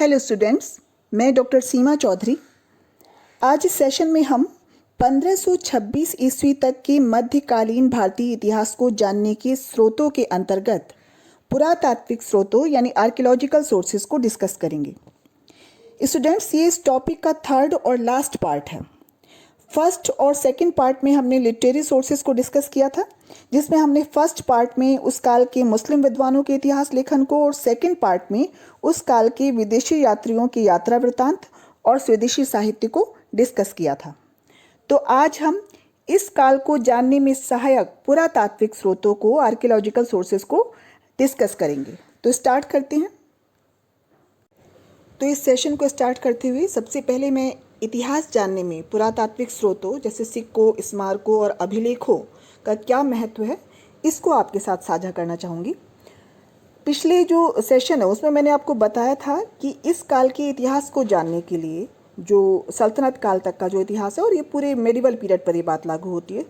Hello students, मैं doctor सीमा चौधरी। आज इस सेशन में हम 1526 ईस्वी तक के मध्यकालीन भारतीय इतिहास को जानने के स्रोतों के अंतर्गत पुरातात्विक स्रोतों यानी आर्कियोलॉजिकल सोर्सेज को डिस्कस करेंगे। स्टूडेंट्स, ये इस टॉपिक का थर्ड और लास्ट पार्ट है। फर्स्ट और सेकंड पार्ट में हमने लिटरेरी सोर्सेज को डिस्कस किया था, जिसमें हमने फर्स्ट पार्ट में उस काल के मुस्लिम विद्वानों के इतिहास लेखन को और सेकंड पार्ट में उस काल के विदेशी यात्रियों के यात्रा वृत्तांत और स्वदेशी साहित्य को डिस्कस किया था। तो आज हम इस काल को जानने में सहायक पुरातात्विक स्रोतों को, आर्कियोलॉजिकल सोर्सेज को डिस्कस करेंगे। तो स्टार्ट करते हैं। तो इस सेशन को स्टार्ट करते हुए सबसे पहले मैं इतिहास जानने में पुरातात्विक स्रोतों जैसे सिक्कों, स्मारकों और अभिलेखों का क्या महत्व है, इसको आपके साथ साझा करना चाहूँगी। पिछले जो सेशन है उसमें मैंने आपको बताया था कि इस काल के इतिहास को जानने के लिए जो सल्तनत काल तक का जो इतिहास है, और ये पूरे मेडिवल पीरियड पर ये बात लागू होती है,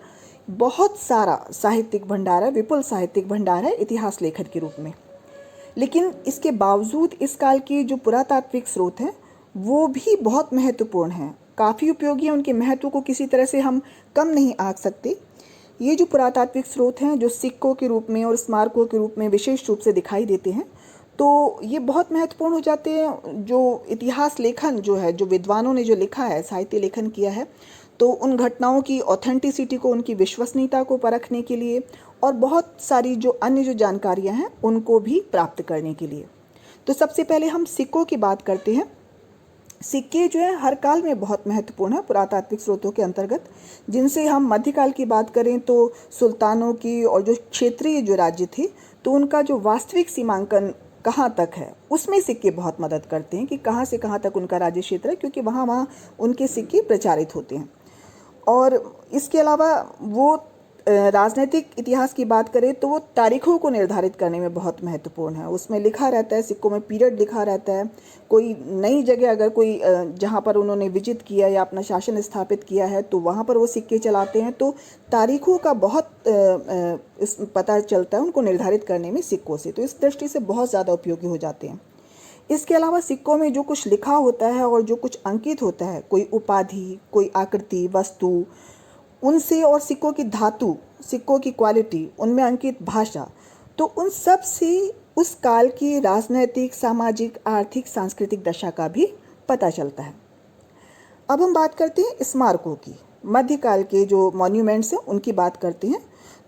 बहुत सारा साहित्यिक भंडार है, विपुल साहित्यिक भंडार है इतिहास लेखन के रूप में। लेकिन इसके बावजूद इस काल के जो पुरातात्विक स्रोत हैं वो भी बहुत महत्वपूर्ण हैं, काफ़ी उपयोगी हैं। उनके महत्व को किसी तरह से हम कम नहीं आंक सकते। ये जो पुरातात्विक स्रोत हैं जो सिक्कों के रूप में और स्मारकों के रूप में विशेष रूप से दिखाई देते हैं, तो ये बहुत महत्वपूर्ण हो जाते हैं। जो इतिहास लेखन जो है, जो विद्वानों ने जो लिखा है, साहित्य लेखन किया है, तो उन घटनाओं की ऑथेंटिसिटी को, उनकी विश्वसनीयता को परखने के लिए और बहुत सारी जो अन्य जो जानकारियाँ हैं उनको भी प्राप्त करने के लिए। तो सबसे पहले हम सिक्कों की बात करते हैं। सिक्के जो है हर काल में बहुत महत्वपूर्ण है पुरातात्विक स्रोतों के अंतर्गत। जिनसे हम मध्यकाल की बात करें तो सुल्तानों की और जो क्षेत्रीय जो राज्य थे, तो उनका जो वास्तविक सीमांकन कहाँ तक है, उसमें सिक्के बहुत मदद करते हैं कि कहाँ से कहाँ तक उनका राज्य क्षेत्र है, क्योंकि वहाँ उनके सिक्के प्रचारित होते हैं। और इसके अलावा वो राजनीतिक इतिहास की बात करें तो वो तारीखों को निर्धारित करने में बहुत महत्वपूर्ण है। उसमें लिखा रहता है, सिक्कों में पीरियड लिखा रहता है। कोई नई जगह अगर कोई जहाँ पर उन्होंने विजिट किया या अपना शासन स्थापित किया है, तो वहाँ पर वो सिक्के चलाते हैं। तो तारीखों का बहुत पता चलता है उनको निर्धारित करने में सिक्कों से। तो इस दृष्टि से बहुत ज़्यादा उपयोगी हो जाते हैं। इसके अलावा सिक्कों में जो कुछ लिखा होता है और जो कुछ अंकित होता है, कोई उपाधि, कोई आकृति, वस्तु, उनसे और सिक्कों की धातु, सिक्कों की क्वालिटी, उनमें अंकित भाषा, तो उन सब से उस काल की राजनैतिक, सामाजिक, आर्थिक, सांस्कृतिक दशा का भी पता चलता है। अब हम बात करते हैं स्मारकों की। मध्यकाल के जो मॉन्यूमेंट्स हैं उनकी बात करते हैं।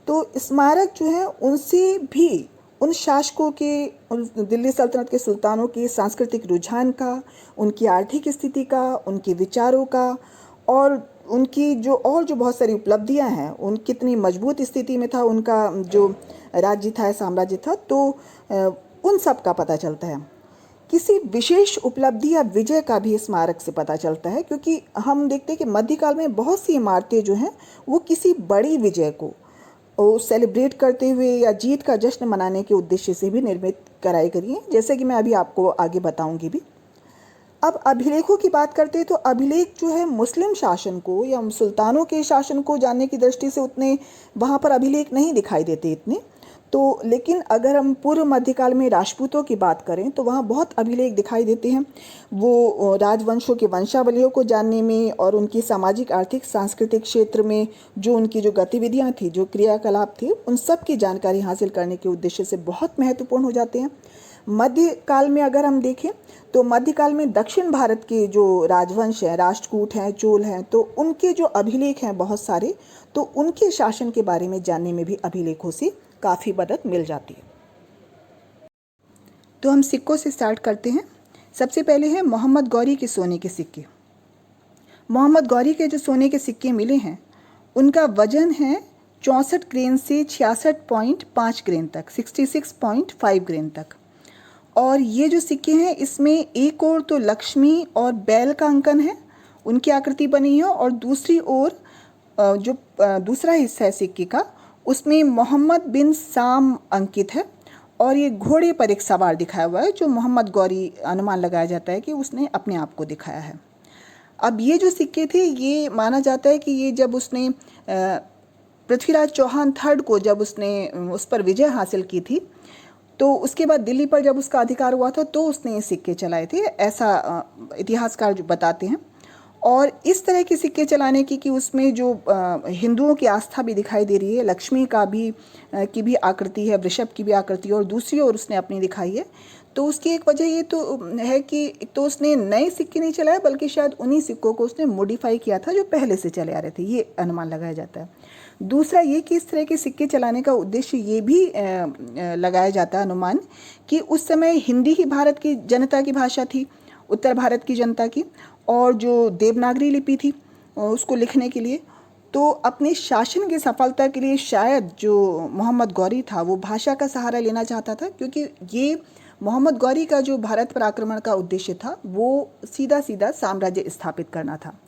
तो स्मारक जो है उनसे भी उन शासकों के, उन दिल्ली सल्तनत के सुल्तानों के सांस्कृतिक रुझान का, उनकी आर्थिक स्थिति का, उनके विचारों का और उनकी जो बहुत सारी उपलब्धियां हैं, उन कितनी मजबूत स्थिति में था उनका जो राज्य था, साम्राज्य था, तो उन सब का पता चलता है। किसी विशेष उपलब्धि या विजय का भी स्मारक से पता चलता है, क्योंकि हम देखते हैं कि मध्यकाल में बहुत सी इमारतें जो हैं वो किसी बड़ी विजय को सेलिब्रेट करते हुए या जीत का जश्न मनाने के उद्देश्य से भी निर्मित कराई गई हैं, जैसे कि मैं अभी आपको आगे बताऊंगी भी। अब अभिलेखों की बात करते हैं तो अभिलेख जो है मुस्लिम शासन को या सुल्तानों के शासन को जानने की दृष्टि से उतने वहाँ पर अभिलेख नहीं दिखाई देते इतने। तो लेकिन अगर हम पूर्व मध्यकाल में राजपूतों की बात करें तो वहाँ बहुत अभिलेख दिखाई देते हैं। वो राजवंशों की वंशावलियों को जानने में और उनकी सामाजिक, आर्थिक, सांस्कृतिक क्षेत्र में जो उनकी जो गतिविधियाँ थी, जो क्रियाकलाप थे, उन सब की जानकारी हासिल करने के उद्देश्य से बहुत महत्वपूर्ण हो जाते हैं। मध्यकाल में अगर हम देखें तो मध्यकाल में दक्षिण भारत के जो राजवंश हैं, राष्ट्रकूट हैं, चोल हैं, तो उनके जो अभिलेख हैं बहुत सारे, तो उनके शासन के बारे में जानने में भी अभिलेखों से काफ़ी मदद मिल जाती है। तो हम सिक्कों से स्टार्ट करते हैं। सबसे पहले है मोहम्मद गौरी के सोने के सिक्के। मोहम्मद गौरी के जो सोने के सिक्के मिले हैं उनका वजन है 64 ग्रेन से 66.5 ग्रेन तक, 66.5 ग्रेन तक। और ये जो सिक्के हैं इसमें एक ओर तो लक्ष्मी और बैल का अंकन है, उनकी आकृति बनी है, और दूसरी ओर जो दूसरा हिस्सा है सिक्के का, उसमें मोहम्मद बिन साम अंकित है और ये घोड़े पर एक सवार दिखाया हुआ है, जो मोहम्मद गौरी अनुमान लगाया जाता है कि उसने अपने आप को दिखाया है। अब ये जो सिक्के थे ये माना जाता है कि ये जब उसने पृथ्वीराज चौहान थर्ड को जब उसने उस पर विजय हासिल की थी, तो उसके बाद दिल्ली पर जब उसका अधिकार हुआ था तो उसने ये सिक्के चलाए थे, ऐसा इतिहासकार जो बताते हैं। और इस तरह के सिक्के चलाने की कि उसमें जो हिंदुओं की आस्था भी दिखाई दे रही है, लक्ष्मी का भी की भी आकृति है, वृषभ की भी आकृति है, और दूसरी ओर उसने अपनी दिखाई है। तो उसकी एक वजह ये तो है कि एक तो उसने नए सिक्के नहीं चलाए, बल्कि शायद उन्हीं सिक्कों को उसने मॉडिफाई किया था जो पहले से चले आ रहे थे, ये अनुमान लगाया जाता है। दूसरा ये कि इस तरह के सिक्के चलाने का उद्देश्य ये भी लगाया जाता है अनुमान कि उस समय हिंदी ही भारत की जनता की भाषा थी, उत्तर भारत की जनता की, और जो देवनागरी लिपि थी उसको लिखने के लिए, तो अपने शासन की सफलता के लिए शायद जो मोहम्मद गौरी था वो भाषा का सहारा लेना चाहता था, क्योंकि ये मोहम्मद गौरी का जो भारत पर आक्रमण का उद्देश्य था वो सीधा सीधा साम्राज्य स्थापित करना था।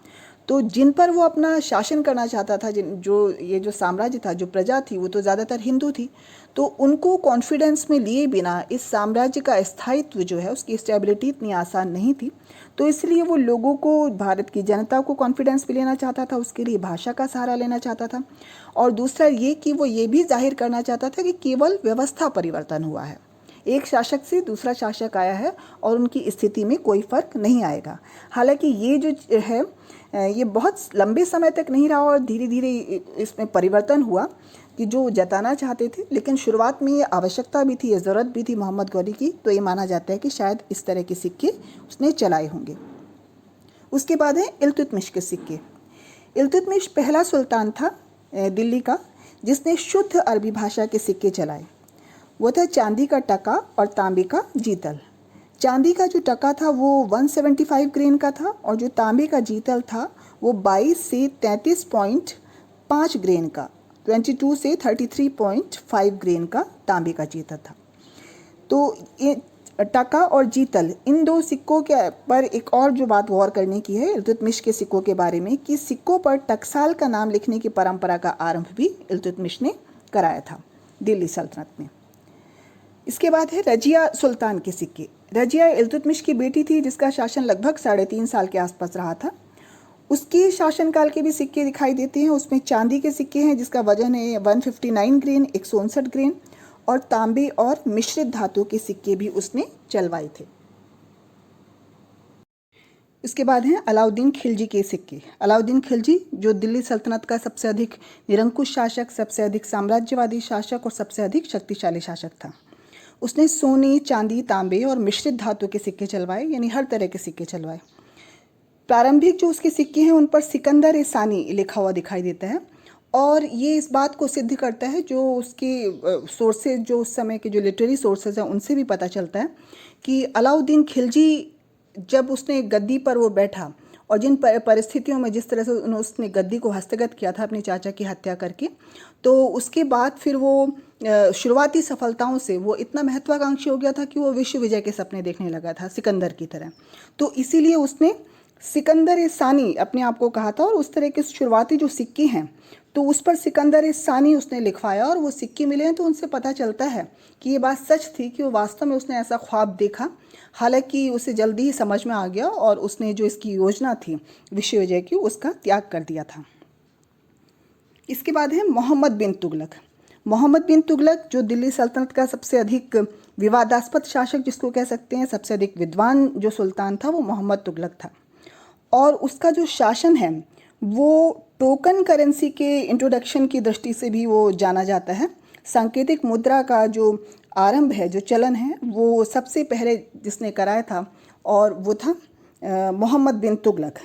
तो जिन पर वो अपना शासन करना चाहता था, जिन जो साम्राज्य था, जो प्रजा थी, वो तो ज़्यादातर हिंदू थी, तो उनको कॉन्फिडेंस में लिए बिना इस साम्राज्य का स्थायित्व जो है, उसकी स्टेबिलिटी इतनी आसान नहीं थी। तो इसलिए वो लोगों को, भारत की जनता को कॉन्फिडेंस भी लेना चाहता था, उसके लिए भाषा का सहारा लेना चाहता था। और दूसरा ये कि वो ये भी जाहिर करना चाहता था कि केवल व्यवस्था परिवर्तन हुआ है, एक शासक से दूसरा शासक आया है और उनकी स्थिति में कोई फर्क नहीं आएगा। हालांकि ये जो है ये बहुत लंबे समय तक नहीं रहा और धीरे धीरे इसमें परिवर्तन हुआ कि जो जताना चाहते थे, लेकिन शुरुआत में ये आवश्यकता भी थी, ये ज़रूरत भी थी मोहम्मद गौरी की, तो ये माना जाता है कि शायद इस तरह के सिक्के उसने चलाए होंगे। उसके बाद है इल्तुतमिश के सिक्के। इल्तुतमिश पहला सुल्तान था दिल्ली का जिसने शुद्ध अरबी भाषा के सिक्के चलाए। वो था चांदी का टका और तांबे का जीतल। चांदी का जो टका था वो 175 ग्रेन का था, और जो तांबे का जीतल था वो 22 से 33.5 ग्रेन का, 22 से 33.5 ग्रेन का तांबे का जीतल था। तो ये टका और जीतल, इन दो सिक्कों के पर एक और जो बात गौर करने की है इल्तुतमिश के सिक्कों के बारे में, कि सिक्कों पर टकसाल का नाम लिखने की परंपरा का आरंभ भी इल्तुतमिश ने कराया था दिल्ली सल्तनत में। इसके बाद है रजिया सुल्तान के सिक्के। रजिया इल्तुतमिश की बेटी थी जिसका शासन लगभग 3.5 साल के आसपास रहा था। उसके शासनकाल के भी सिक्के दिखाई देते हैं। उसमें चांदी के सिक्के हैं जिसका वजन है 159 ग्रेन, 159 ग्रेन, और तांबे और मिश्रित धातु के सिक्के भी उसने चलवाए थे। इसके बाद हैं अलाउद्दीन खिलजी के सिक्के। अलाउद्दीन खिलजी जो दिल्ली सल्तनत का सबसे अधिक निरंकुश शासक, सबसे अधिक साम्राज्यवादी शासक और सबसे अधिक शक्तिशाली शासक था। उसने सोने, चांदी, तांबे और मिश्रित धातु के सिक्के चलवाए, यानी हर तरह के सिक्के चलवाए। प्रारंभिक जो उसके सिक्के हैं उन पर सिकंदर ए सानी लिखा हुआ दिखाई देता है, और ये इस बात को सिद्ध करता है, जो उसके सोर्सेज, जो उस समय के जो लिटरेरी सोर्सेज हैं उनसे भी पता चलता है कि अलाउद्दीन खिलजी जब उसने गद्दी पर वो बैठा और जिन परिस्थितियों में जिस तरह से उसने गद्दी को हस्तगत किया था अपने चाचा की हत्या करके, तो उसके बाद फिर वो शुरुआती सफलताओं से वो इतना महत्वाकांक्षी हो गया था कि वो विश्व विजय के सपने देखने लगा था सिकंदर की तरह। तो इसीलिए उसने सिकंदर ए सानी अपने आप को कहा था, और उस तरह के शुरुआती जो सिक्के हैं तो उस पर सिकंदर ए सानी उसने लिखवाया, और वो सिक्के मिले हैं तो उनसे पता चलता है कि ये बात सच थी कि वो वास्तव में उसने ऐसा ख्वाब देखा। हालांकि उसे जल्दी ही समझ में आ गया और उसने जो इसकी योजना थी विश्व विजय की उसका त्याग कर दिया था। इसके बाद है मोहम्मद बिन तुगलक। मोहम्मद बिन तुगलक जो दिल्ली सल्तनत का सबसे अधिक विवादास्पद शासक जिसको कह सकते हैं, सबसे अधिक विद्वान जो सुल्तान था वो मोहम्मद तुगलक था, और उसका जो शासन है वो टोकन करेंसी के इंट्रोडक्शन की दृष्टि से भी वो जाना जाता है। सांकेतिक मुद्रा का जो आरंभ है, जो चलन है, वो सबसे पहले जिसने कराया था और वो था मोहम्मद बिन तुगलक।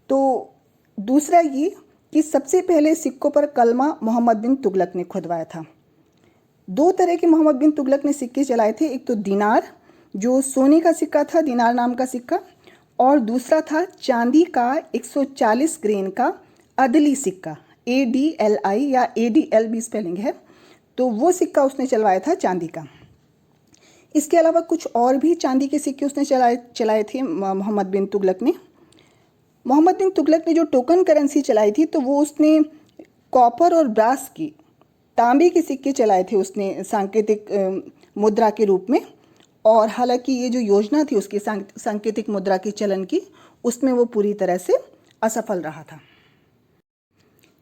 तो दूसरा ये कि सबसे पहले सिक्कों पर कलमा मोहम्मद बिन तुगलक ने खुदवाया था। दो तरह के मोहम्मद बिन तुगलक ने सिक्के चलाए थे, एक तो दिनार जो सोने का सिक्का था, दिनार नाम का सिक्का, और दूसरा था चांदी का 140 ग्रेन का अदली सिक्का, ADLI या ADL भी स्पेलिंग है, तो वो सिक्का उसने चलवाया था चांदी का। इसके अलावा कुछ और भी चांदी के सिक्के उसने चलाए थे मोहम्मद बिन तुगलक ने। मोहम्मद बिन तुगलक ने जो टोकन करेंसी चलाई थी तो वो उसने कॉपर और ब्रास की, तांबे के सिक्के चलाए थे उसने सांकेतिक मुद्रा के रूप में, और हालांकि ये जो योजना थी उसकी सांकेतिक मुद्रा के चलन की, उसमें वो पूरी तरह से असफल रहा था।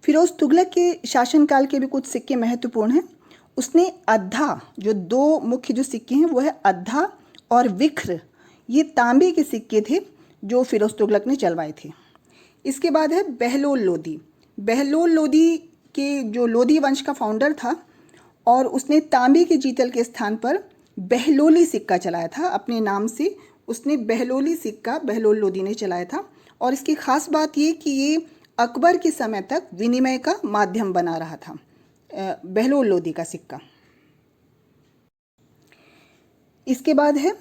फिरोज तुगलक के शासनकाल के भी कुछ सिक्के महत्वपूर्ण हैं, उसने अद्धा, जो दो मुख्य जो सिक्के हैं वो है अद्धा और विख्र, ये तांबे के सिक्के थे जो फिरोज तुगलक ने चलवाए थे। इसके बाद है बहलोल लोदी। बहलोल लोदी के जो लोदी वंश का फाउंडर था और उसने तांबे के जीतल के स्थान पर बहलोली सिक्का चलाया था अपने नाम से। उसने बहलोली सिक्का बहलोल लोदी ने चलाया था और इसकी खास बात ये कि ये अकबर के समय तक विनिमय का माध्यम बना रहा था, बहलोल लोदी का सिक्का। इसके बाद है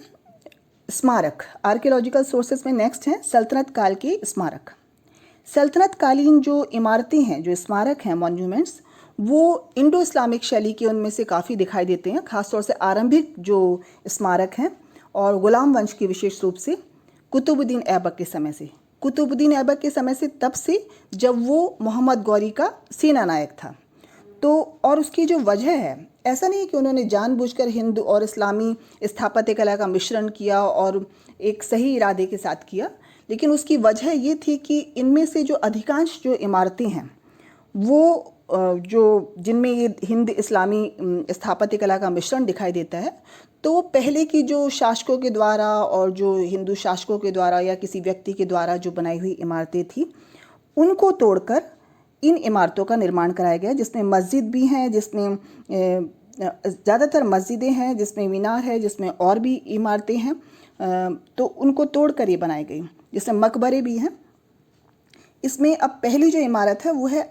स्मारक। आर्कियोलॉजिकल सोर्सेज में नेक्स्ट है सल्तनत काल के स्मारक। सल्तनत कालीन जो इमारतें हैं, जो स्मारक हैं, मॉन्यूमेंट्स, वो इंडो इस्लामिक शैली के उनमें से काफ़ी दिखाई देते हैं, खासतौर से आरंभिक जो स्मारक हैं और गुलाम वंश की विशेष रूप से कुतुबुद्दीन ऐबक के समय से। कुतुबुद्दीन ऐबक के समय से तब से जब वो मोहम्मद गौरी का सेना नायक था। तो और उसकी जो वजह है, ऐसा नहीं है कि उन्होंने जानबूझकर हिंदू और इस्लामी स्थापत्य कला का मिश्रण किया और एक सही इरादे के साथ किया, लेकिन उसकी वजह ये थी कि इनमें से जो अधिकांश जो इमारतें हैं वो जो जिनमें ये हिंद इस्लामी स्थापत्य कला का मिश्रण दिखाई देता है, तो पहले की जो शासकों के द्वारा और जो हिंदू शासकों के द्वारा या किसी व्यक्ति के द्वारा जो बनाई हुई इमारतें थी, उनको तोड़कर इन इमारतों का निर्माण कराया गया, जिसमें मस्जिद भी हैं, जिसमें ज़्यादातर मस्जिदें हैं, जिसमें मीनार है, जिसमें और भी इमारतें हैं, तो उनको तोड़कर ये बनाई गई, जिसमें मकबरे भी हैं। इसमें अब पहली जो इमारत है वो है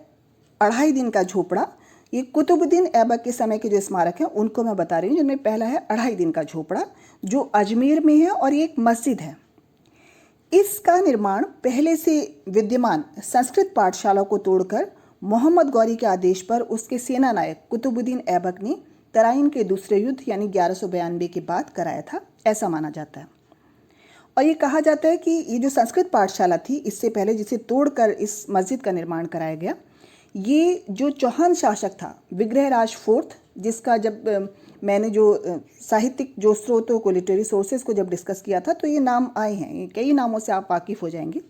2.5 दिन का झोपड़ा। ये कुतुबुद्दीन ऐबक के समय के जो स्मारक हैं उनको मैं बता रही हूँ, जिनमें पहला है 2.5 दिन का झोपड़ा जो अजमेर में है और ये एक मस्जिद है। इसका निर्माण पहले से विद्यमान संस्कृत पाठशाला को तोड़कर मोहम्मद गौरी के आदेश पर उसके सेना नायक कुतुबुद्दीन ऐबक ने तराइन के दूसरे युद्ध यानी 1192 के बाद कराया था, ऐसा माना जाता है। और ये कहा जाता है कि ये जो संस्कृत पाठशाला थी इससे पहले, जिसे तोड़कर इस मस्जिद का निर्माण कराया गया, ये जो चौहान शासक था विग्रहराज फोर्थ, जिसका जब मैंने जो साहित्यिक जो स्रोतों को, लिटरेरी सोर्सेज को जब डिस्कस किया था, तो ये नाम आए हैं, कई नामों से आप वाकिफ़ हो जाएंगे।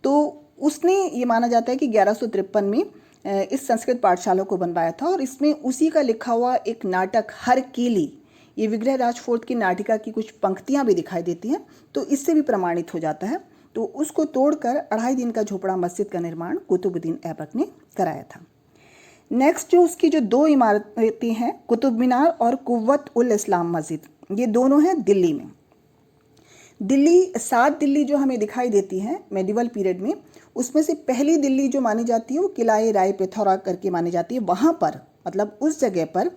तो उसने ये माना जाता है कि 1153 में इस संस्कृत पाठशाला को बनवाया था और इसमें उसी का लिखा हुआ एक नाटक हर कीली, ये विग्रहराज फोर्थ की नाटिका की कुछ पंक्तियाँ भी दिखाई देती हैं, तो इससे भी प्रमाणित हो जाता है। तो उसको तोड़कर 2.5 दिन का झोपड़ा मस्जिद का निर्माण कुतुबुद्दीन ऐबक ने कराया था। नेक्स्ट जो उसकी जो 2 इमारतें हैं, कुतुब मीनार और कुव्वत उल इस्लाम मस्जिद, ये दोनों हैं दिल्ली में। दिल्ली 7 दिल्ली जो हमें दिखाई देती हैं मेडिवल पीरियड में, उसमें से पहली दिल्ली जो मानी जाती है वो किलाए राय पिथौरा करके मानी जाती है। वहाँ पर, मतलब उस जगह पर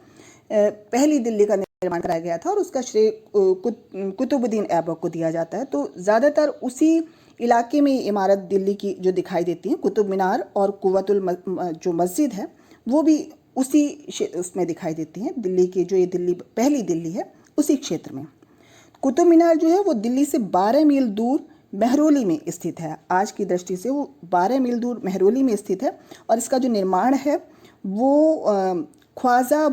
पहली दिल्ली का निर्माण कराया गया था और उसका श्रेय कुतुबुद्दीन ऐबक को दिया जाता है। तो ज़्यादातर उसी इलाके में इमारत दिल्ली की जो दिखाई देती हैं, कुतुब मीनार और कुव्वतुल जो मस्जिद है वो भी उसी उसमें दिखाई देती हैं, दिल्ली की जो ये दिल्ली पहली दिल्ली है उसी क्षेत्र में। कुतुब मीनार जो है वो दिल्ली से 12 मील दूर मेहरौली में स्थित है। आज की दृष्टि से वो 12 मील दूर मेहरौली में स्थित है और इसका जो निर्माण है वो ख्वाजा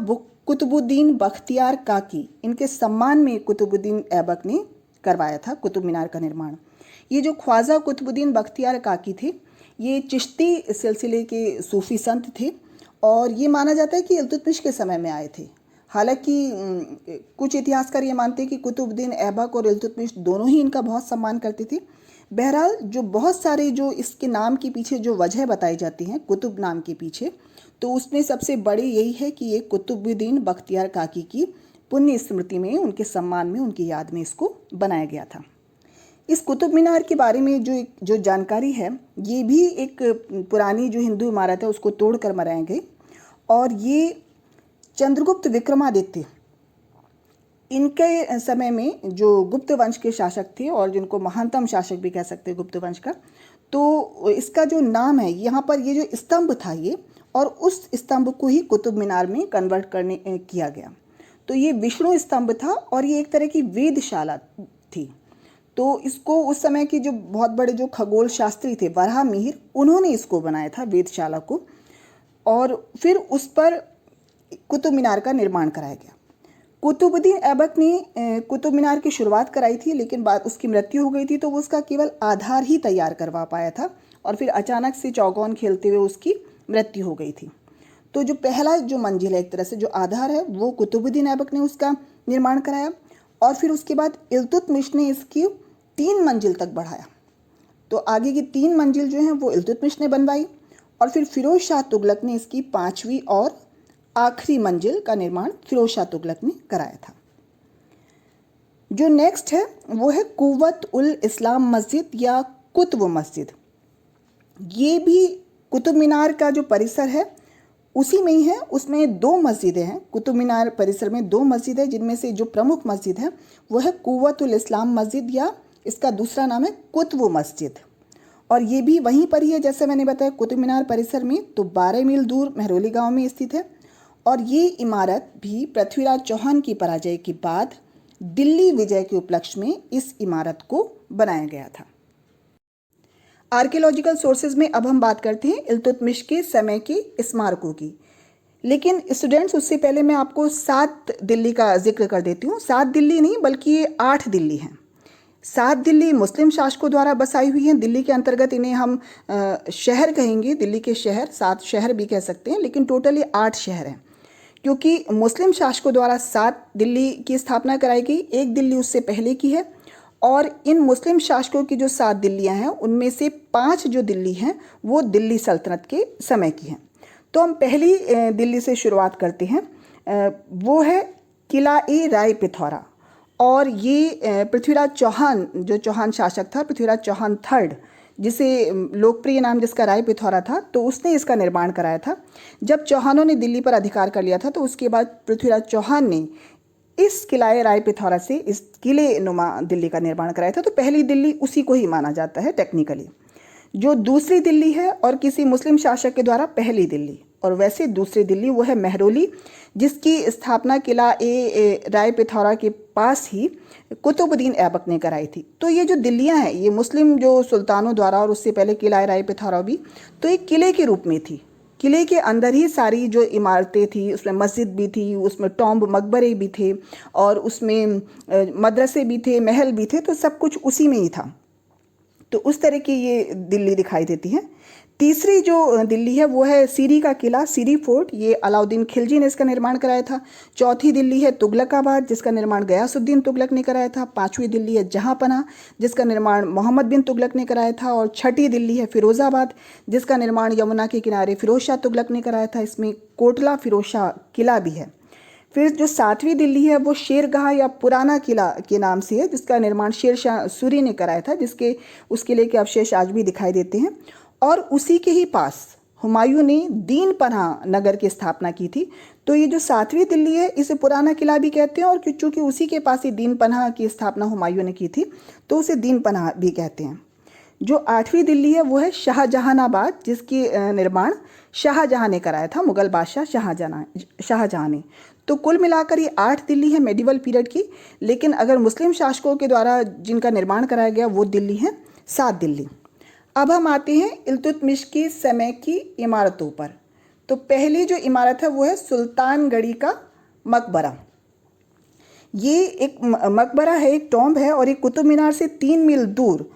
कुतुबुद्दीन बख्तियार काकी, इनके सम्मान में कुतुबुद्दीन ऐबक ने करवाया था कुतुब मीनार का निर्माण। ये जो ख्वाजा कुतुबुद्दीन बख्तियार काकी थे, ये चिश्ती सिलसिले के सूफी संत थे और ये माना जाता है कि इल्तुतमिश के समय में आए थे। हालांकि कुछ इतिहासकार ये मानते हैं कि कुतुबुद्दीन ऐबक और इल्तुतमिश दोनों ही इनका बहुत सम्मान करते थे। बहरहाल जो बहुत सारे जो इसके नाम के पीछे जो वजह बताई जाती हैं कुतुब नाम के पीछे, तो उसमें सबसे बड़ी यही है कि ये कुतुबुद्दीन बख्तियार काकी की पुण्य स्मृति में, उनके सम्मान में, उनकी याद में इसको बनाया गया था। इस कुतुब मीनार के बारे में जो जानकारी है, ये भी एक पुरानी जो हिंदू इमारत है उसको तोड़ कर बनाई गई और ये चंद्रगुप्त विक्रमादित्य, इनके समय में जो गुप्त वंश के शासक थे और जिनको महानतम शासक भी कह सकते हैं गुप्त वंश का, तो इसका जो नाम है यहाँ पर, ये जो स्तंभ था ये, और उस स्तंभ को ही कुतुब मीनार में कन्वर्ट किया गया। तो ये विष्णु स्तंभ था और ये एक तरह की वेदशाला थी। तो इसको उस समय के जो बहुत बड़े जो खगोल शास्त्री थे वराह मिहिर, उन्होंने इसको बनाया था वेदशाला को, और फिर उस पर कुतुब मीनार का निर्माण कराया गया। कुतुबुद्दीन ऐबक ने कुतुब मीनार की शुरुआत कराई थी, लेकिन बाद उसकी मृत्यु हो गई थी, तो वो उसका केवल आधार ही तैयार करवा पाया था और फिर अचानक से चौगोन खेलते हुए उसकी मृत्यु हो गई थी। तो जो पहला जो मंजिल है, एक तरह से जो आधार है, वो कुतुबुद्दीन ऐबक ने उसका निर्माण कराया और फिर उसके बाद इल्तुतमिश ने इसकी 3 मंजिल तक बढ़ाया। तो आगे की 3 मंजिल जो हैं वो इल्तुतमिश ने बनवाई और फिर फिरोज शाह तुगलक ने इसकी 5वीं और आखिरी मंजिल का निर्माण फिरोज शाह तुगलक ने कराया था। जो नेक्स्ट है वो है कुव्वत उल इस्लाम मस्जिद या कुतुब मस्जिद। ये भी कुतुब मीनार का जो परिसर है उसी में ही है। उसमें 2 मस्जिदें हैं। कुतुब मीनार परिसर में 2 मस्जिद है, जिनमें से जो प्रमुख मस्जिद है वो है कुव्वत उल इस्लाम मस्जिद या इसका दूसरा नाम है कुतुब मस्जिद। और ये भी वहीं पर ही है, जैसे मैंने बताया कुतुब मीनार परिसर में, तो 12 मील दूर महरौली गांव में स्थित है। और ये इमारत भी पृथ्वीराज चौहान की पराजय के बाद दिल्ली विजय के उपलक्ष्य में इस इमारत को बनाया गया था। आर्कियोलॉजिकल सोर्सेज में अब हम बात करते हैं इल्तुतमिश के समय के स्मारकों की। लेकिन स्टूडेंट्स, उससे पहले मैं आपको 7 दिल्ली का जिक्र कर देती हूँ। 7 दिल्ली नहीं बल्कि ये 8 दिल्ली हैं। 7 दिल्ली मुस्लिम शासकों द्वारा बसाई हुई हैं। दिल्ली के अंतर्गत इन्हें हम शहर कहेंगे, दिल्ली के शहर, 7 शहर भी कह सकते हैं, लेकिन टोटल ये 8 शहर हैं, क्योंकि मुस्लिम शासकों द्वारा 7 दिल्ली की स्थापना कराई गई। एक दिल्ली उससे पहले की है और इन मुस्लिम शासकों की जो 7 दिल्लियां हैं उनमें से 5 जो दिल्ली हैं वो दिल्ली सल्तनत के समय की हैं। तो हम पहली दिल्ली से शुरुआत करते हैं। वो है किला ए राय पिथौरा। और ये पृथ्वीराज चौहान, जो चौहान शासक था, पृथ्वीराज चौहान थर्ड, जिसे लोकप्रिय नाम जिसका राय पिथौरा था, तो उसने इसका निर्माण कराया था। जब चौहानों ने दिल्ली पर अधिकार कर लिया था तो उसके बाद पृथ्वीराज चौहान ने इस किलाए राय पिथौरा से इस किले नुमा दिल्ली का निर्माण कराया था। तो पहली दिल्ली उसी को ही माना जाता है टेक्निकली। जो दूसरी दिल्ली है और किसी मुस्लिम शासक के द्वारा पहली दिल्ली, और वैसे दूसरी दिल्ली वो है महरौली, जिसकी स्थापना किला ए राय पिथौरा के पास ही कुतुबुद्दीन ऐबक ने कराई थी। तो ये जो दिल्लियां हैं ये मुस्लिम जो सुल्तानों द्वारा, और उससे पहले किला राय पिथौरा भी, तो एक किले के रूप में थी। किले के अंदर ही सारी जो इमारतें थी, उसमें मस्जिद भी थी, उसमें टॉम्ब मकबरे भी थे और उसमें मदरसे भी थे, महल भी थे, तो सब कुछ उसी में ही था। तो उस तरह की ये दिल्ली दिखाई देती है। तीसरी जो दिल्ली है वो है सीरी का किला, सीरी फोर्ट। ये अलाउद्दीन खिलजी ने इसका निर्माण कराया था। चौथी दिल्ली है तुगलकाबाद, जिसका निर्माण गयासुद्दीन तुगलक ने कराया था। 5वीं दिल्ली है जहांपनाह, जिसका निर्माण मोहम्मद बिन तुगलक ने कराया था। और 6ठी दिल्ली है फिरोजाबाद, जिसका निर्माण यमुना के किनारे फिरोज शाह तुगलक ने कराया था। इसमें कोटला फिरोज शाह किला भी है। फिर जो 7वीं दिल्ली है वो शेरगाह या पुराना किला के नाम से है, जिसका निर्माण शेर शाह सूरी ने कराया था, जिसके उस किले के अवशेष आज भी दिखाई देते हैं। और उसी के ही पास हुमायूं ने दीन पनाह नगर की स्थापना की थी। तो ये जो 7वीं दिल्ली है इसे पुराना किला भी कहते हैं, और चूंकि उसी के पास ही दीन पनाह की स्थापना हुमायूं ने की थी तो उसे दीन पनाह भी कहते हैं। जो 8वीं दिल्ली है वो है शाहजहानाबाद, जिसकी निर्माण शाहजहां ने कराया था, मुगल बादशाह शाहजहां ने। तो कुल मिलाकर ये 8 दिल्ली है मेडिवल पीरियड की। लेकिन अगर मुस्लिम शासकों के द्वारा जिनका निर्माण कराया गया वो दिल्ली है 7 दिल्ली। अब हम आते हैं इल्तुतमिश के समय की इमारतों पर। तो पहली जो इमारत है वो है सुल्तानगढ़ी का मकबरा। ये एक मकबरा है, एक टॉम्ब है, और एक कुतुब मीनार से 3 मील दूर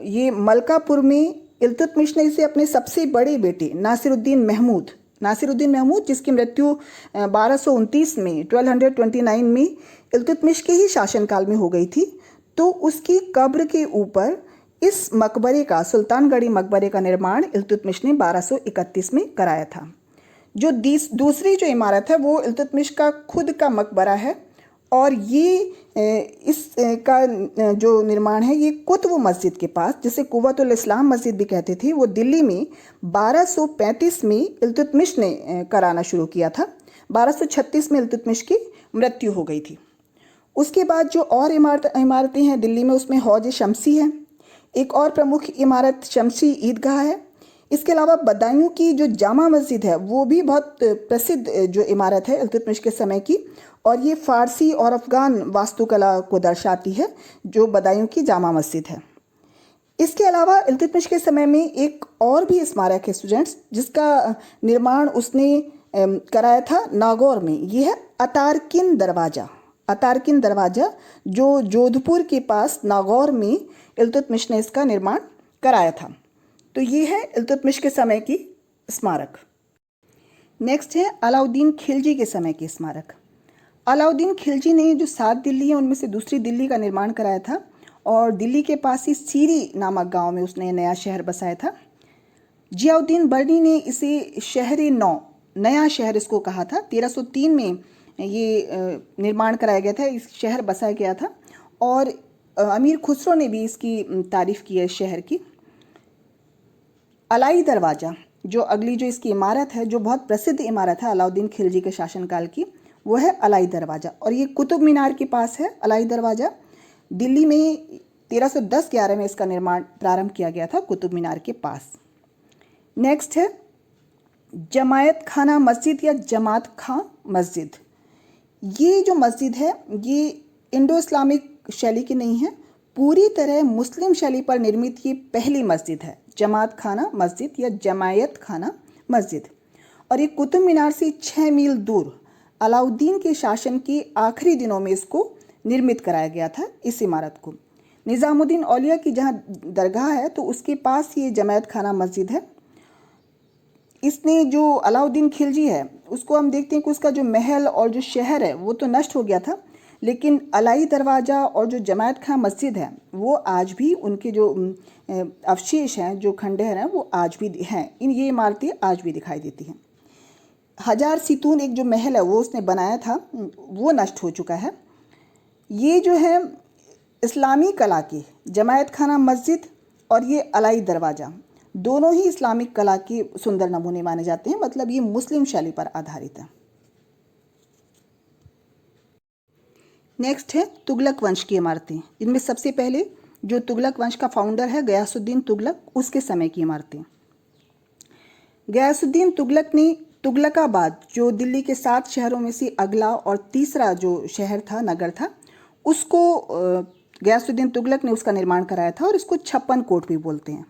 ये मलकापुर में इल्तुतमिश ने इसे अपने सबसे बड़े बेटे नासिरुद्दीन महमूद, जिसकी मृत्यु 1229 में 1229 में इल्तुतमिश के ही शासनकाल में हो गई थी। तो उसकी कब्र के ऊपर इस मकबरे का, सुल्तानगढ़ी मकबरे का निर्माण इल्तुतमिश ने 1231 में कराया था। जो दूसरी जो इमारत है वो इल्तुतमिश का खुद का मकबरा है, और ये इसका जो निर्माण है ये कुतुब मस्जिद के पास, जिसे कुव्वतुल इस्लाम मस्जिद भी कहते थे, वो दिल्ली में 1235 में इल्तुतमिश ने कराना शुरू किया था। 1236 में इल्तुतमिश की मृत्यु हो गई थी। उसके बाद जो और इमारतें हैं दिल्ली में, उसमें हौज शमसी है, एक और प्रमुख इमारत शमसी ईदगाह है। इसके अलावा बदायूं की जो जामा मस्जिद है वो भी बहुत प्रसिद्ध जो इमारत है इल्तुतमिश के समय की, और ये फ़ारसी और अफ़गान वास्तुकला को दर्शाती है, जो बदायूं की जामा मस्जिद है। इसके अलावा इल्तुतमिश के समय में एक और भी स्मारक है स्टूडेंट्स, जिसका निर्माण उसने कराया था नागौर में। ये है अतारकिन दरवाज़ा, जो जोधपुर के पास नागौर में इल्तुतमिश ने इसका निर्माण कराया था। तो ये है इल्तुतमिश के समय की स्मारक। नेक्स्ट है अलाउद्दीन खिलजी के समय के स्मारक। अलाउद्दीन खिलजी ने जो 7 दिल्ली है उनमें से दूसरी दिल्ली का निर्माण कराया था और दिल्ली के पास ही सीरी नामक गांव में उसने नया शहर बसाया था। जियाउद्दीन बर्नी ने इसे शहर नौ, नया शहर इसको कहा था। 1303 में ये निर्माण कराया गया था, इस शहर बसाया गया था और अमीर खुसरो ने भी इसकी तारीफ की है शहर की। अलाई दरवाज़ा, जो अगली जो इसकी इमारत है, जो बहुत प्रसिद्ध इमारत है अलाउद्दीन खिलजी के शासनकाल की, वो है अलाई दरवाज़ा और ये कुतुब मीनार के पास है। अलाई दरवाज़ा दिल्ली में 1310-11 में इसका निर्माण प्रारंभ किया गया था, कुतुब मीनार के पास। नेक्स्ट है जमायत खाना मस्जिद या जमात खां मस्जिद। ये जो मस्जिद है ये इंडो इस्लामिक शैली की नहीं है, पूरी तरह मुस्लिम शैली पर निर्मित ये पहली मस्जिद है, जमात खाना मस्जिद या जमायत खाना मस्जिद। और ये कुतुब मीनार से 6 मील दूर अलाउद्दीन के शासन के आखिरी दिनों में इसको निर्मित कराया गया था, इस इमारत को। निज़ामुद्दीन औलिया की जहाँ दरगाह है तो उसके पास ये जमायत खाना मस्जिद है। इसने जो अलाउद्दीन खिलजी है उसको हम देखते हैं कि उसका जो महल और जो शहर है वो तो नष्ट हो गया था, लेकिन अलाई दरवाज़ा और जो जमायत खां मस्जिद है वो आज भी उनके जो अवशेष हैं, जो खंडहर हैं, वो आज भी हैं। ये इमारतें आज भी दिखाई देती हैं। हजार सितून एक जो महल है वो उसने बनाया था, वो नष्ट हो चुका है। ये जो है इस्लामी कला की जमायत खाना मस्जिद और ये अलाई दरवाज़ा दोनों ही इस्लामिक कला के सुंदर नमूने माने जाते हैं, मतलब ये मुस्लिम शैली पर आधारित है। नेक्स्ट है तुगलक वंश की इमारतें। इनमें सबसे पहले जो तुगलक वंश का फाउंडर है गयासुद्दीन तुगलक, उसके समय की इमारतें। गयासुद्दीन तुगलक ने तुगलकाबाद, जो दिल्ली के 7 शहरों में से अगला और तीसरा जो शहर था, नगर था, उसको गयासुद्दीन तुगलक ने उसका निर्माण कराया था और इसको 56 कोट भी बोलते हैं।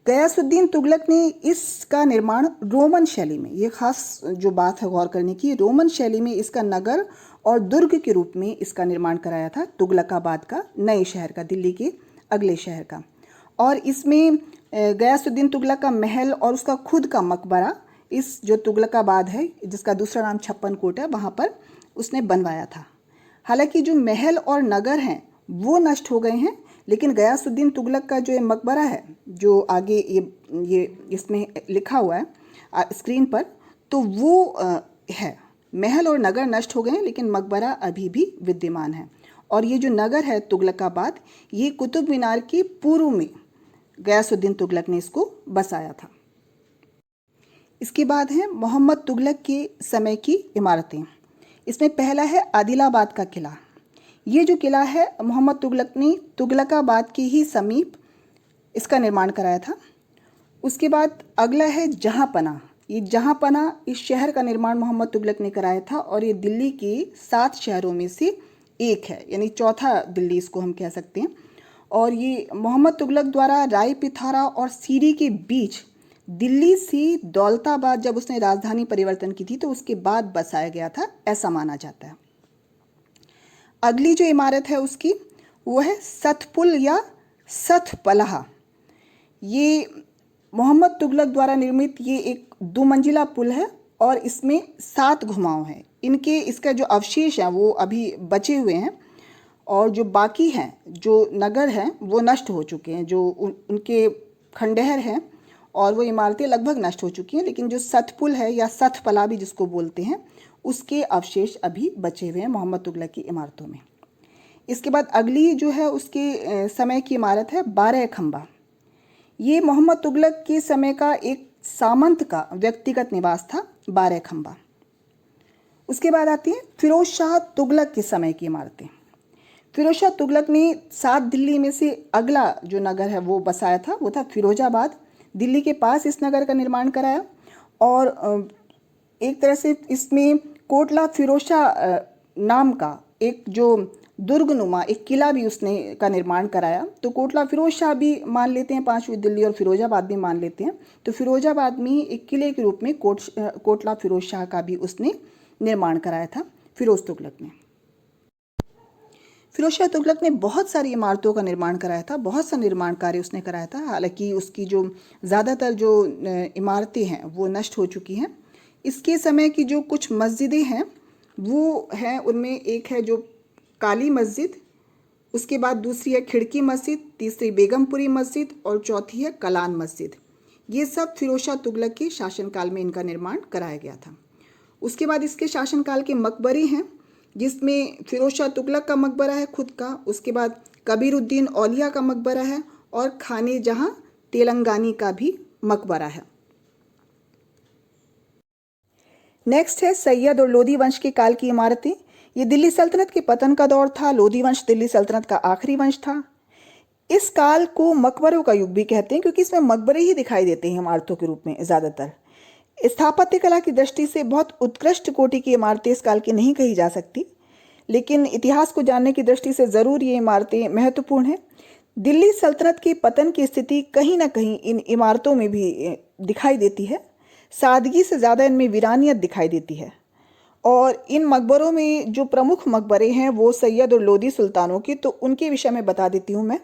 गयासुद्दीन तुगलक ने इसका निर्माण रोमन शैली में, ये खास जो बात है गौर करने की, रोमन शैली में इसका नगर और दुर्ग के रूप में इसका निर्माण कराया था, तुगलकाबाद का, नए शहर का, दिल्ली के अगले शहर का। और इसमें गयासुद्दीन तुगलक का महल और उसका खुद का मकबरा, इस जो तुगलकाबाद है जिसका दूसरा नाम 56 कोट है, वहाँ पर उसने बनवाया था। हालांकि जो महल और नगर हैं वो नष्ट हो गए हैं, लेकिन गयासुद्दीन तुगलक का जो ये मकबरा है, जो आगे ये इसमें लिखा हुआ है स्क्रीन पर, तो वो है। महल और नगर नष्ट हो गए हैं लेकिन मकबरा अभी भी विद्यमान है। और ये जो नगर है तुगलकाबाद, ये कुतुब मीनार के पूर्व में गयासुद्दीन तुगलक ने इसको बसाया था। इसके बाद है मोहम्मद तुगलक के समय की इमारतें। इसमें पहला है आदिलाबाद का किला। ये जो किला है मोहम्मद तुगलक ने तुगलकाबाद के ही समीप इसका निर्माण कराया था। उसके बाद अगला है जहाँपना। ये जहाँपना, इस शहर का निर्माण मोहम्मद तुगलक ने कराया था और ये दिल्ली के 7 शहरों में से एक है, यानी चौथा दिल्ली इसको हम कह सकते हैं। और ये मोहम्मद तुगलक द्वारा राय पिथौरा और सीरी के बीच दिल्ली से दौलताबाद जब उसने राजधानी परिवर्तन की थी तो उसके बाद बसाया गया था, ऐसा माना जाता है। अगली जो इमारत है उसकी वो है सतपुल या सतपलाह। ये मोहम्मद तुगलक द्वारा निर्मित ये एक 2 मंजिला पुल है और इसमें 7 घुमाव हैं। इसका जो अवशेष हैं वो अभी बचे हुए हैं और जो बाकी हैं, जो नगर हैं, वो नष्ट हो चुके हैं, जो उनके खंडहर हैं और वो इमारतें लगभग नष्ट हो चुकी हैं। लेकिन जो सतपुल है या सतपला भी जिसको बोलते हैं, उसके अवशेष अभी बचे हुए हैं मोहम्मद तुगलक की इमारतों में। इसके बाद अगली जो है उसके समय की इमारत है 12 खंबा। ये मोहम्मद तुगलक के समय का एक सामंत का व्यक्तिगत निवास था, 12 खंबा। उसके बाद आती है फिरोज शाह तुगलक के समय की इमारतें। फिरोज शाह तुगलक ने 7 दिल्ली में से अगला जो नगर है वो बसाया था, वो था फिरोजाबाद। दिल्ली के पास इस नगर का निर्माण कराया और एक तरह से इसमें कोटला फिरोज शाह नाम का एक जो दुर्गनुमा एक किला भी उसने का निर्माण कराया। तो कोटला फिरोज शाह भी मान लेते हैं 5वीं दिल्ली और फिरोजाबाद भी मान लेते हैं। तो फिरोजाबाद में एक किले के रूप में कोटला फिरोज शाह का भी उसने निर्माण कराया था फिरोज तुगलक ने। फिरोज शाह तुगलक ने बहुत सारी इमारतों का निर्माण कराया था, बहुत सा निर्माण कार्य उसने कराया था। हालांकि उसकी जो ज़्यादातर जो इमारतें हैं वो नष्ट हो चुकी हैं। इसके समय की जो कुछ मस्जिदें हैं वो हैं, उनमें एक है जो काली मस्जिद, उसके बाद दूसरी है खिड़की मस्जिद, तीसरी बेगमपुरी मस्जिद और चौथी है कलान मस्जिद। ये सब फिरोज शाह तुगलक के शासनकाल में इनका निर्माण कराया गया था। उसके बाद इसके शासनकाल के मकबरे हैं, जिसमें फिरोज शाह तुगलक का मकबरा है खुद का, उसके बाद कबीरुद्दीन औलिया का मकबरा है और खाने जहां तेलंगानी का भी मकबरा है। नेक्स्ट है सैयद और लोदी वंश के काल की इमारतें। ये दिल्ली सल्तनत के पतन का दौर था। लोदी वंश दिल्ली सल्तनत का आखिरी वंश था। इस काल को मकबरों का युग भी कहते हैं, क्योंकि इसमें मकबरे ही दिखाई देते हैं इमारतों के रूप में ज़्यादातर। स्थापत्य कला की दृष्टि से बहुत उत्कृष्ट कोटि की इमारतें इस काल की नहीं कही जा सकती, लेकिन इतिहास को जानने की दृष्टि से ज़रूर ये इमारतें महत्वपूर्ण हैं। दिल्ली सल्तनत के पतन की स्थिति कहीं ना कहीं इन इमारतों में भी दिखाई देती है। सादगी से ज़्यादा इनमें वीरानियत दिखाई देती है। और इन मकबरों में जो प्रमुख मकबरे हैं वो सैयद और लोदी सुल्तानों के, तो उनके विषय में बता देती हूँ मैं।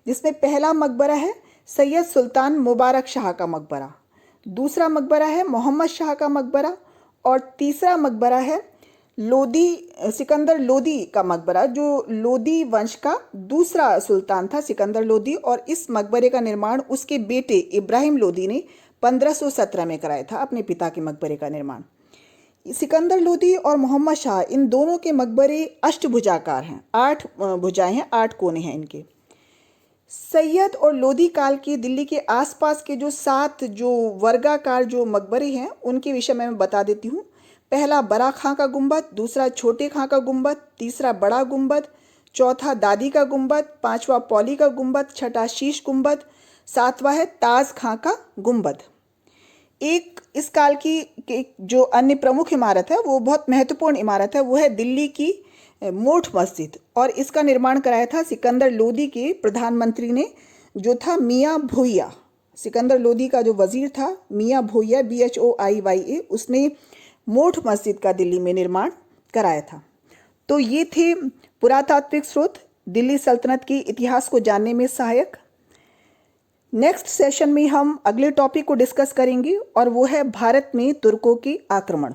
जिसमें पहला मकबरा है सैयद सुल्तान मुबारक शाह का मकबरा, दूसरा मकबरा है मोहम्मद शाह का मकबरा और तीसरा मकबरा है सिकंदर लोदी का मकबरा, जो लोदी वंश का दूसरा सुल्तान था सिकंदर लोदी। और इस मकबरे का निर्माण उसके बेटे इब्राहिम लोदी ने 1517 में कराया था, अपने पिता के मकबरे का निर्माण। सिकंदर लोदी और मोहम्मद शाह, इन दोनों के मकबरे अष्टभुजाकार हैं, 8 भुजाएं हैं, 8 कोने हैं इनके। सैयद और लोदी काल की दिल्ली के आसपास के जो 7 जो वर्गाकार जो मकबरे हैं उनके विषय में मैं बता देती हूँ। पहला बड़ा खां का गुंबद, दूसरा छोटे खां का गुंबद, तीसरा बड़ा गुंबद, चौथा दादी का गुंबद, पांचवा पौली का गुंबद, छठा शीश गुंबद, सातवां है ताज खां का गुंबद। एक इस काल की जो अन्य प्रमुख इमारत है, वो बहुत महत्वपूर्ण इमारत है, वो है दिल्ली की मोठ मस्जिद। और इसका निर्माण कराया था सिकंदर लोदी के प्रधानमंत्री ने, जो था मियाँ भोइया। सिकंदर लोदी का जो वजीर था मियाँ भोइया, BHOIYA, उसने मोठ मस्जिद का दिल्ली में निर्माण कराया था। तो ये थे पुरातात्विक स्रोत दिल्ली सल्तनत के इतिहास को जानने में सहायक। नेक्स्ट सेशन में हम अगले टॉपिक को डिस्कस करेंगे और वो है भारत में तुर्कों के आक्रमण।